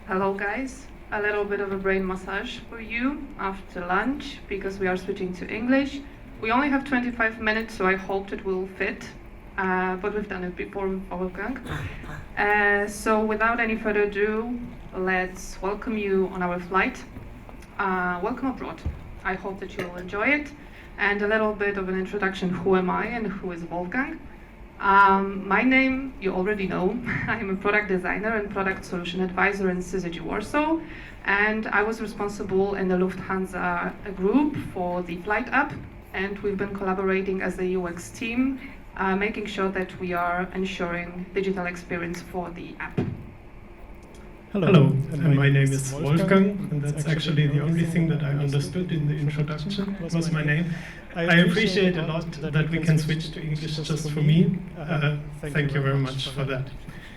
Hello guys, a little bit of a brain massage for you after lunch because we are switching to English. We only have 25 minutes, so I hope it will fit, but we've done it before with Wolfgang. So without any further ado, let's welcome you on our flight. Welcome abroad. I hope that you'll enjoy it. And a little bit of an introduction, who am I and who is Wolfgang? My name, you already know. I'm a product designer and product solution advisor in Syzygy Warsaw, and I was responsible in the Lufthansa Group for the flight app, and we've been collaborating as a UX team, making sure that we are ensuring digital experience for the app. Hello, and my name is Wolfgang, and that's actually the only thing that I understood in the introduction was my name. I appreciate a lot that we can switch to English just for me. Thank you very much for that.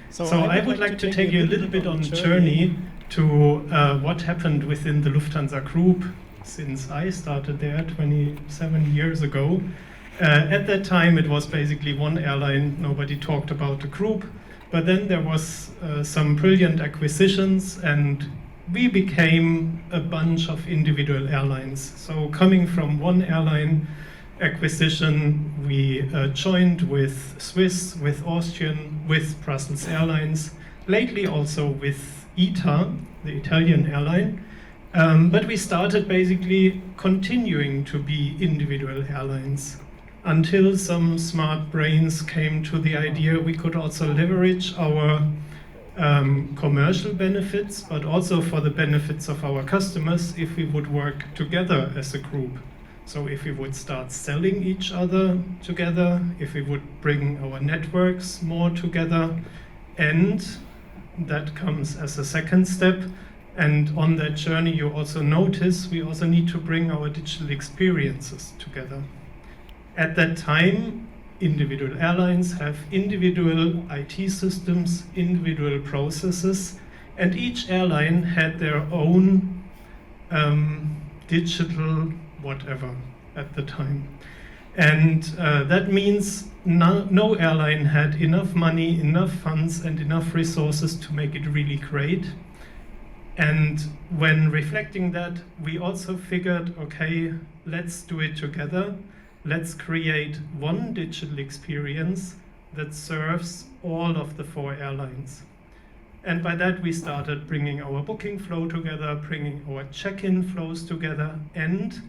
So I would like to take you a little bit on a journey to what happened within the Lufthansa Group since I started there 27 years ago. At that time, it was basically one airline. Nobody talked about the group. But then there was some brilliant acquisitions, and we became a bunch of individual airlines. So coming from one airline acquisition, we joined with Swiss, with Austrian, with Brussels Airlines, lately also with ITA, the Italian airline. But we started basically continuing to be individual airlines, until some smart brains came to the idea we could also leverage our commercial benefits, but also for the benefits of our customers if we would work together as a group. So if we would start selling each other together, if we would bring our networks more together, and that comes as a second step. And on that journey, you also notice we also need to bring our digital experiences together. At that time, individual airlines have individual IT systems, individual processes, and each airline had their own digital whatever at the time. And that means no airline had enough money, enough funds, and enough resources to make it really great. And when reflecting that, we also figured, okay, let's do it together. Let's create one digital experience that serves all of the 4 airlines. And by that, we started bringing our booking flow together, bringing our check-in flows together, and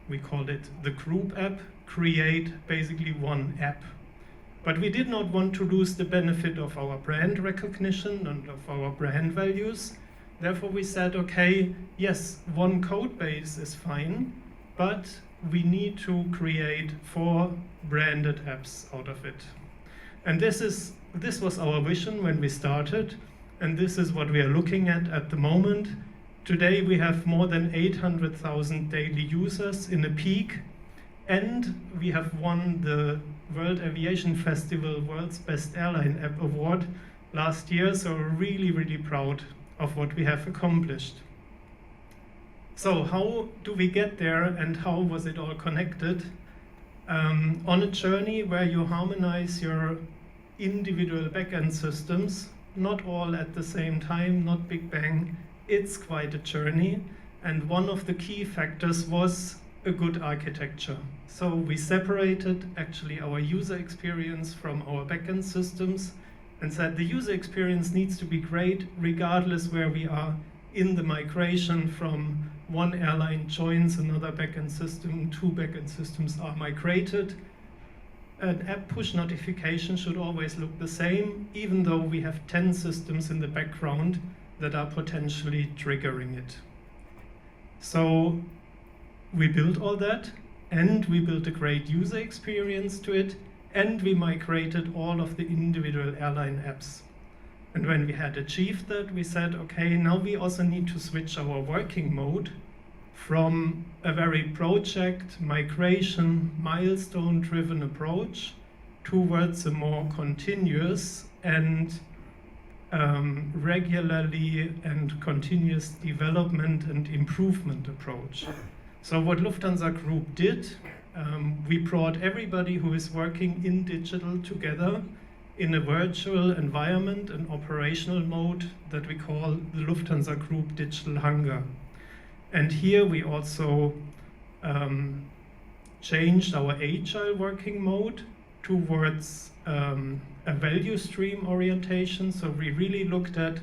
we called it the group app, create basically one app. But we did not want to lose the benefit of our brand recognition and of our brand values. Therefore, we said, okay, yes, one code base is fine, but we need to create 4 branded apps out of it. And this was our vision when we started, and this is what we are looking at the moment. Today we have more than 800,000 daily users in a peak, and we have won the World Aviation Festival World's Best Airline App Award last year, so we're really, really proud of what we have accomplished. So how do we get there, and how was it all connected? On a journey where you harmonize your individual backend systems, not all at the same time, not big bang, it's quite a journey. And one of the key factors was a good architecture. So we separated actually our user experience from our backend systems and said the user experience needs to be great regardless where we are in the migration from one airline joins another backend system, 2 backend systems are migrated. An app push notification should always look the same, even though we have 10 systems in the background that are potentially triggering it. So we built all that, and we built a great user experience to it, and we migrated all of the individual airline apps. And when we had achieved that, we said, okay, now we also need to switch our working mode from a very project, migration, milestone-driven approach towards a more continuous and regularly and continuous development and improvement approach. So what Lufthansa Group did, we brought everybody who is working in digital together in a virtual environment, an operational mode that we call the Lufthansa Group Digital Hunger. And here we also changed our agile working mode towards a value stream orientation. So we really looked at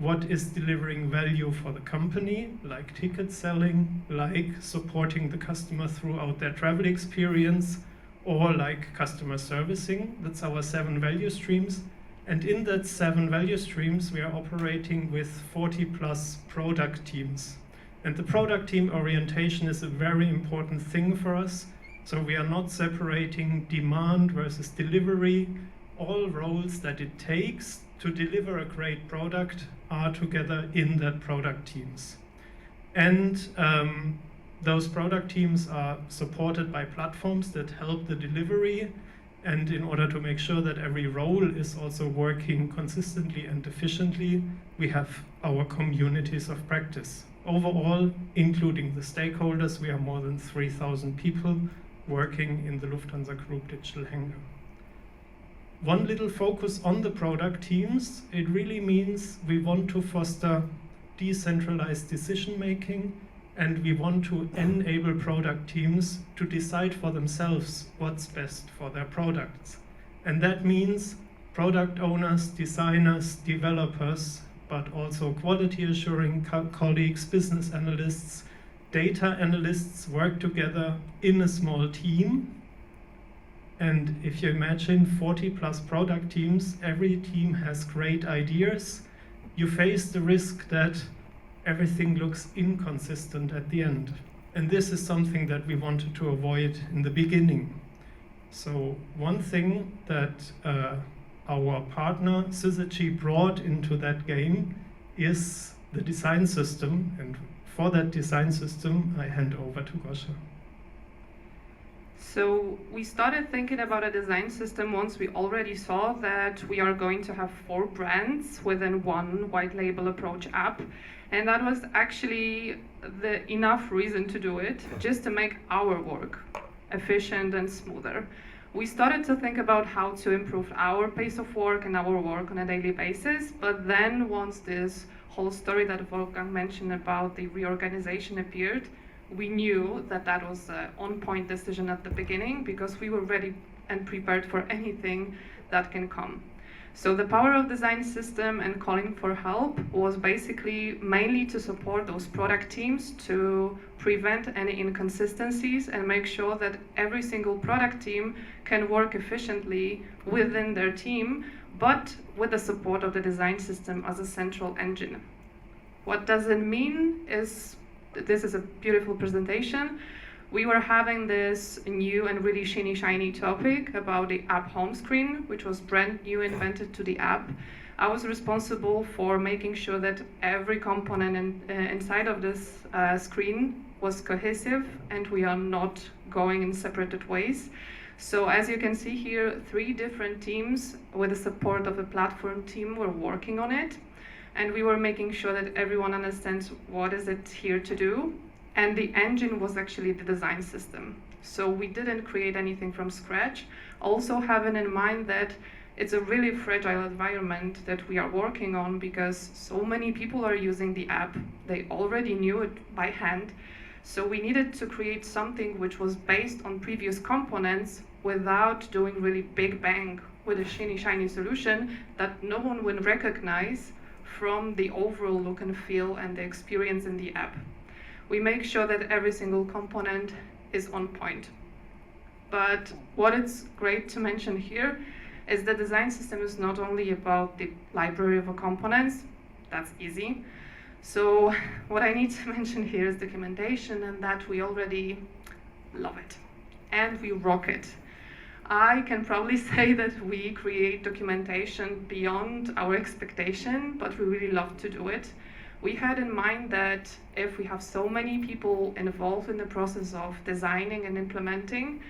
what is delivering value for the company, like ticket selling, like supporting the customer throughout their travel experience, or like customer servicing. That's our 7 value streams. And in that 7 value streams, we are operating with 40 plus product teams. And the product team orientation is a very important thing for us. So we are not separating demand versus delivery. All roles that it takes to deliver a great product are together in that product teams. And those product teams are supported by platforms that help the delivery. And in order to make sure that every role is also working consistently and efficiently, we have our communities of practice. Overall, including the stakeholders, we are more than 3,000 people working in the Lufthansa Group Digital Hangar. One little focus on the product teams, it really means we want to foster decentralized decision making, and we want to enable product teams to decide for themselves what's best for their products. And that means product owners, designers, developers, but also quality assuring colleagues, business analysts, data analysts work together in a small team. And if you imagine 40 plus product teams, every team has great ideas, you face the risk that everything looks inconsistent at the end. And this is something that we wanted to avoid in the beginning. So one thing that our partner Syzygy brought into that game is the design system. And for that design system, I hand over to Goscha. So we started thinking about a design system once we already saw that we are going to have 4 brands within one white label approach app. And that was actually the enough reason to do it, just to make our work efficient and smoother. We started to think about how to improve our pace of work and our work on a daily basis, but then once this whole story that Wolfgang mentioned about the reorganization appeared, we knew that that was an on-point decision at the beginning, because we were ready and prepared for anything that can come. So the power of design system and calling for help was basically mainly to support those product teams to prevent any inconsistencies and make sure that every single product team can work efficiently within their team, but with the support of the design system as a central engine. What does it mean is, this is a beautiful presentation. We were having this new and really shiny topic about the app home screen, which was brand new, invented to the app. I was responsible for making sure that every component inside of this screen was cohesive and we are not going in separated ways. So as you can see here, 3 different teams with the support of a platform team were working on it. And we were making sure that everyone understands what is it here to do. And the engine was actually the design system. So we didn't create anything from scratch. Also having in mind that it's a really fragile environment that we are working on, because so many people are using the app. They already knew it by hand. So we needed to create something which was based on previous components without doing really big bang with a shiny solution that no one will recognize from the overall look and feel and the experience in the app. We make sure that every single component is on point. But what is great to mention here is the design system is not only about the library of components, that's easy. So what I need to mention here is documentation, and that we already love it and we rock it. I can probably say that we create documentation beyond our expectation, but we really love to do it. We had in mind that if we have so many people involved in the process of designing and implementing,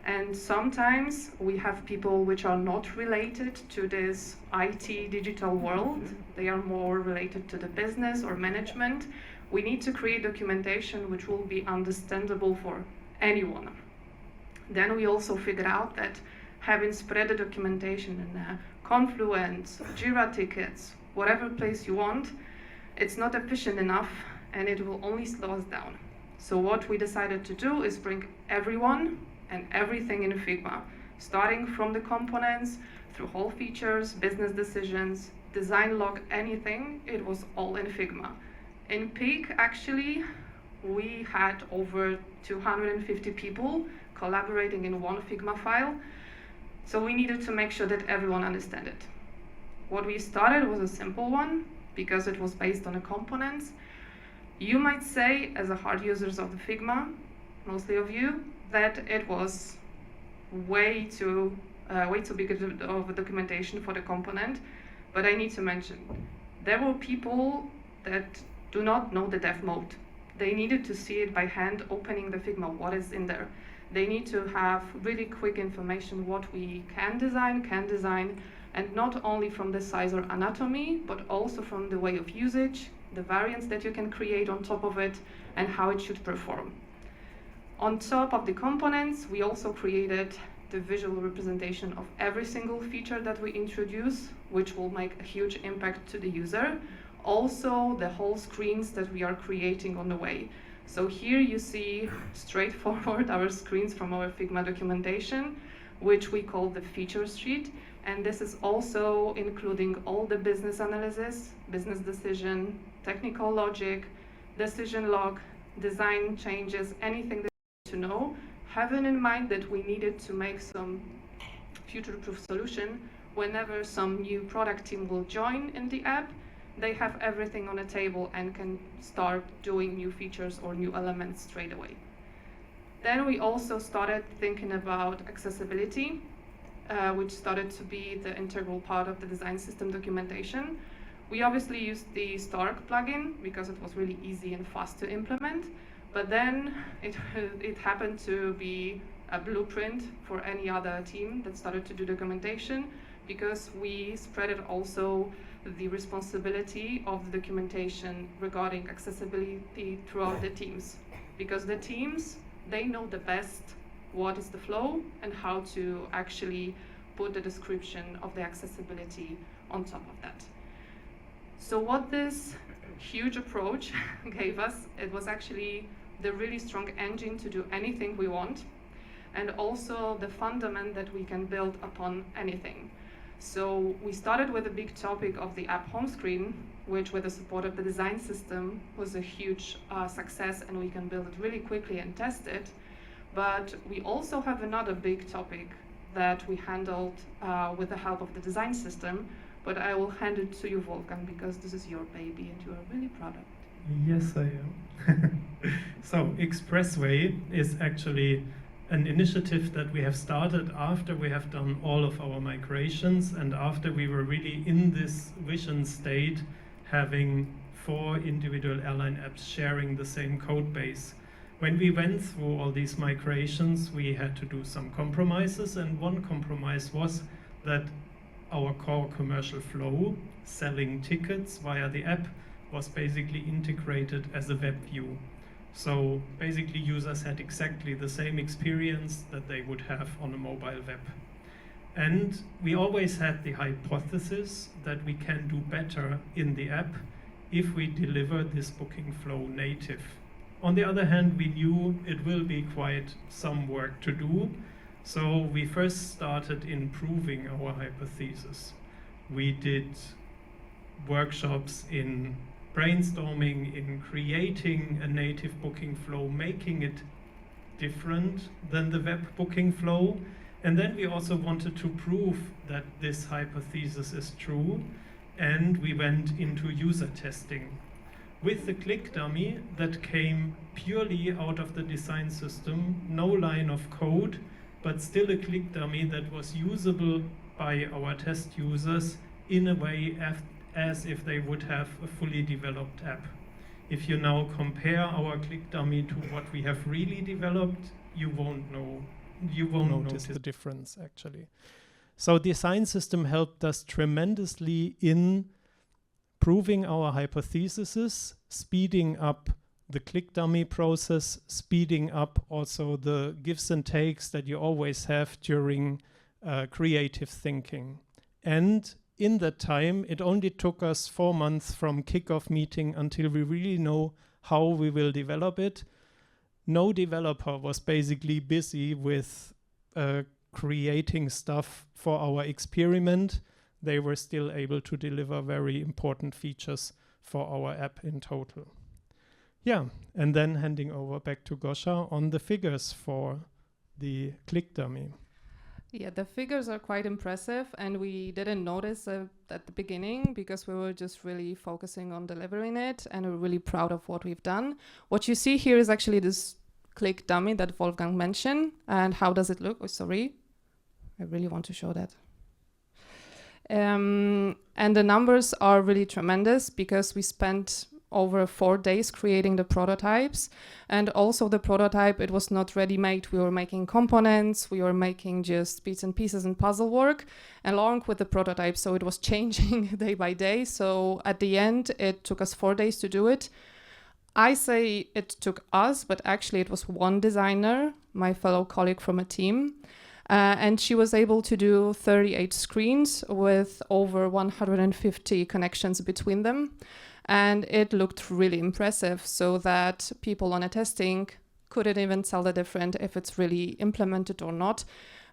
and sometimes we have people which are not related to this IT digital world, they are more related to the business or management, we need to create documentation which will be understandable for anyone. Then we also figured out that having spread the documentation in a Confluence, Jira tickets, whatever place you want, it's not efficient enough and it will only slow us down. So what we decided to do is bring everyone and everything in Figma, starting from the components, through whole features, business decisions, design log, anything, it was all in Figma. In peak, actually, we had over 250 people collaborating in one Figma file, so we needed to make sure that everyone understood it. What we started was a simple one, because it was based on the components. You might say, as a hard users of the Figma, mostly of you, that it was way too big of a documentation for the component, but I need to mention, there were people that do not know the dev mode. They needed to see it by hand, opening the Figma, what is in there. They need to have really quick information what we can design, and not only from the size or anatomy, but also from the way of usage, the variants that you can create on top of it, and how it should perform. On top of the components, we also created the visual representation of every single feature that we introduce, which will make a huge impact to the user. Also, the whole screens that we are creating on the way. So here you see straightforward our screens from our Figma documentation, which we call the feature sheet. And this is also including all the business analysis, business decision, technical logic, decision log, design changes, anything that you need to know, having in mind that we needed to make some future-proof solution. Whenever some new product team will join in the app, they have everything on a table and can start doing new features or new elements straight away. Then we also started thinking about accessibility, which started to be the integral part of the design system documentation. We obviously used the Stark plugin because it was really easy and fast to implement, but then it happened to be a blueprint for any other team that started to do documentation, because we spread it also the responsibility of the documentation regarding accessibility throughout the teams. Because the teams, they know the best what is the flow and how to actually put the description of the accessibility on top of that. So what this huge approach gave us, it was actually the really strong engine to do anything we want, and also the fundament that we can build upon anything. So we started with a big topic of the app home screen, which with the support of the design system was a huge success, and we can build it really quickly and test it. But we also have another big topic that we handled with the help of the design system, but I will hand it to you, Wolfgang, because this is your baby and you are really proud of it. Yes, I am. So Expressway is actually an initiative that we have started after we have done all of our migrations and after we were really in this vision state, having 4 individual airline apps sharing the same code base. When we went through all these migrations, we had to do some compromises, and one compromise was that our core commercial flow, selling tickets via the app, was basically integrated as a web view. So basically users had exactly the same experience that they would have on a mobile web. And we always had the hypothesis that we can do better in the app if we deliver this booking flow native. On the other hand, we knew it will be quite some work to do, so we first started improving our hypothesis. We did workshops in brainstorming, in creating a native booking flow, making it different than the web booking flow. And then we also wanted to prove that this hypothesis is true, and we went into user testing. With the click dummy that came purely out of the design system, no line of code, but still a click dummy that was usable by our test users in a way as if they would have a fully developed app. If you now compare our click dummy to what we have really developed, you won't notice the difference actually. So design system helped us tremendously in proving our hypotheses, speeding up the click dummy process, speeding up also the gives and takes that you always have during creative thinking. And in that time, it only took us 4 months from kickoff meeting until we really know how we will develop it. No developer was basically busy with creating stuff for our experiment. They were still able to deliver very important features for our app in total. Yeah, and then handing over back to Gosha on the figures for the click dummy. Yeah, the figures are quite impressive, and we didn't notice at the beginning because we were just really focusing on delivering it, and we're really proud of what we've done. What you see here is actually this click dummy that Wolfgang mentioned. And how does it look? Oh, sorry. I really want to show that. And the numbers are really tremendous because we spent over 4 days creating the prototypes. And also the prototype, it was not ready-made. We were making components, we were making just bits and pieces and puzzle work along with the prototype. So it was changing day by day. So at the end, it took us 4 days to do it. I say it took us, but actually it was one designer, my fellow colleague from a team. And she was able to do 38 screens with over 150 connections between them. And it looked really impressive, so that people on a testing couldn't even tell the difference if it's really implemented or not.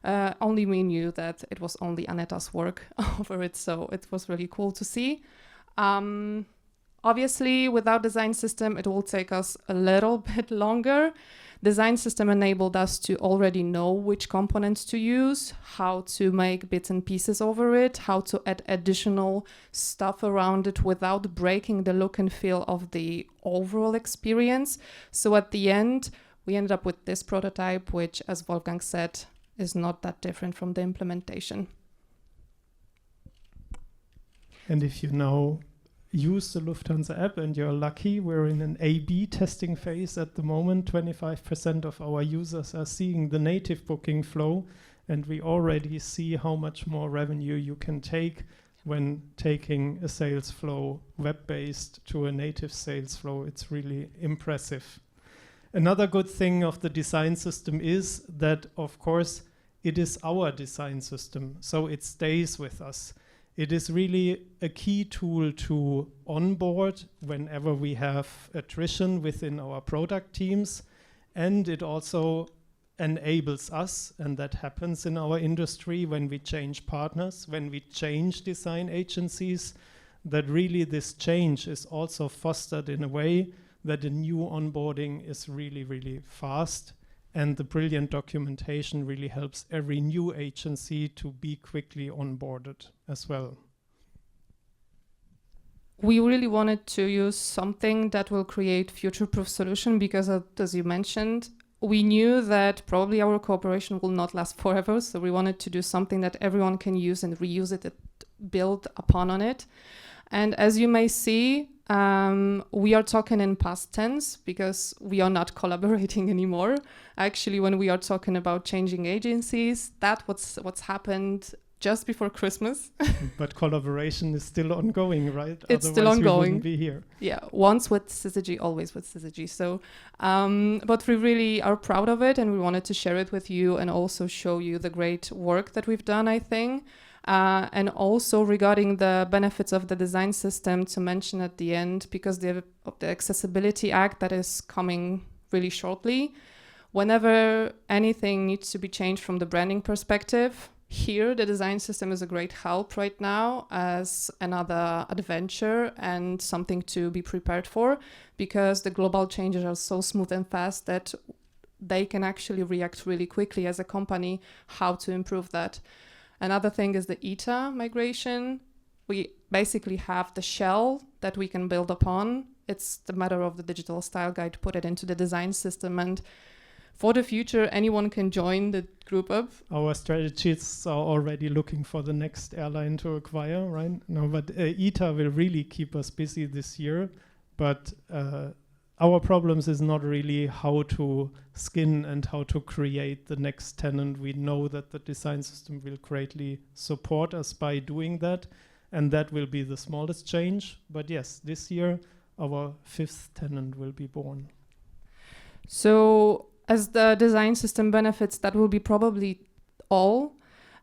Only we knew that it was only Aneta's work over it, so it was really cool to see. Obviously, without design system, it will take us a little bit longer. Design system enabled us to already know which components to use, how to make bits and pieces over it, how to add additional stuff around it without breaking the look and feel of the overall experience. So at the end, we ended up with this prototype, which, as Wolfgang said, is not that different from the implementation. And if you now use the Lufthansa app and you're lucky, we're in an A/B testing phase at the moment. 25% of our users are seeing the native booking flow, and we already see how much more revenue you can take when taking a sales flow web-based to a native sales flow. It's really impressive. Another good thing of the design system is that, of course, it is our design system, so it stays with us. It is really a key tool to onboard whenever we have attrition within our product teams. And it also enables us, and that happens in our industry when we change partners, when we change design agencies, that really this change is also fostered in a way that the new onboarding is really, really fast. And the brilliant documentation really helps every new agency to be quickly onboarded as well. We really wanted to use something that will create future-proof solution because, as you mentioned, we knew that probably our cooperation will not last forever. So we wanted to do something that everyone can use and reuse it, build upon on it. And as you may see, we are talking in past tense because we are not collaborating anymore. Actually, when we are talking about changing agencies, that's what's happened just before Christmas. But collaboration is still ongoing, right? It's Otherwise still ongoing. We wouldn't be here. Yeah, once with syzygy, always with syzygy. So, but we really are proud of it, and we wanted to share it with you and also show you the great work that we've done, I think. And also regarding the benefits of the design system, to mention at the end, because of the Accessibility Act that is coming really shortly, whenever anything needs to be changed from the branding perspective, here the design system is a great help right now as another adventure and something to be prepared for, because the global changes are so smooth and fast that they can actually react really quickly as a company how to improve that. Another thing is the ETA migration. We basically have the shell that we can build upon. It's the matter of the digital style guide, put it into the design system, and for the future, anyone can join the group up. Our strategists are already looking for the next airline to acquire, right? No, but ETA will really keep us busy this year. But our problems is not really how to skin and how to create the next tenant. We know that the design system will greatly support us by doing that. And that will be the smallest change. But yes, this year, our 5th tenant will be born. So as the design system benefits, that will be probably all.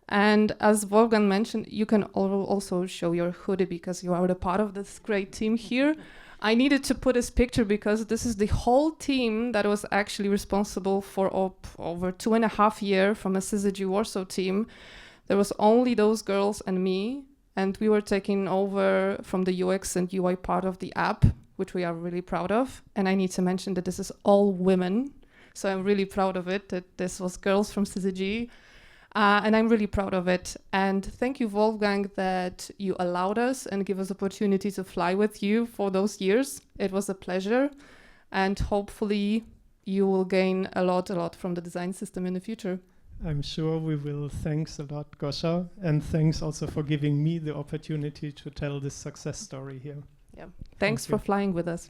And as Wolfgang mentioned, you can also show your hoodie because you are a part of this great team here. I needed to put this picture because this is the whole team that was actually responsible for over 2.5 years from a Syzygy Warsaw team. There was only those girls and me, and we were taking over from the UX and UI part of the app, which we are really proud of. And I need to mention that this is all women. So I'm really proud of it, that this was girls from Syzygy. And I'm really proud of it. And thank you, Wolfgang, that you allowed us and give us opportunity to fly with you for those years. It was a pleasure. And hopefully you will gain a lot from the design system in the future. I'm sure we will. Thanks a lot, Gosha. And thanks also for giving me the opportunity to tell this success story here. Yeah. Thanks for flying with us.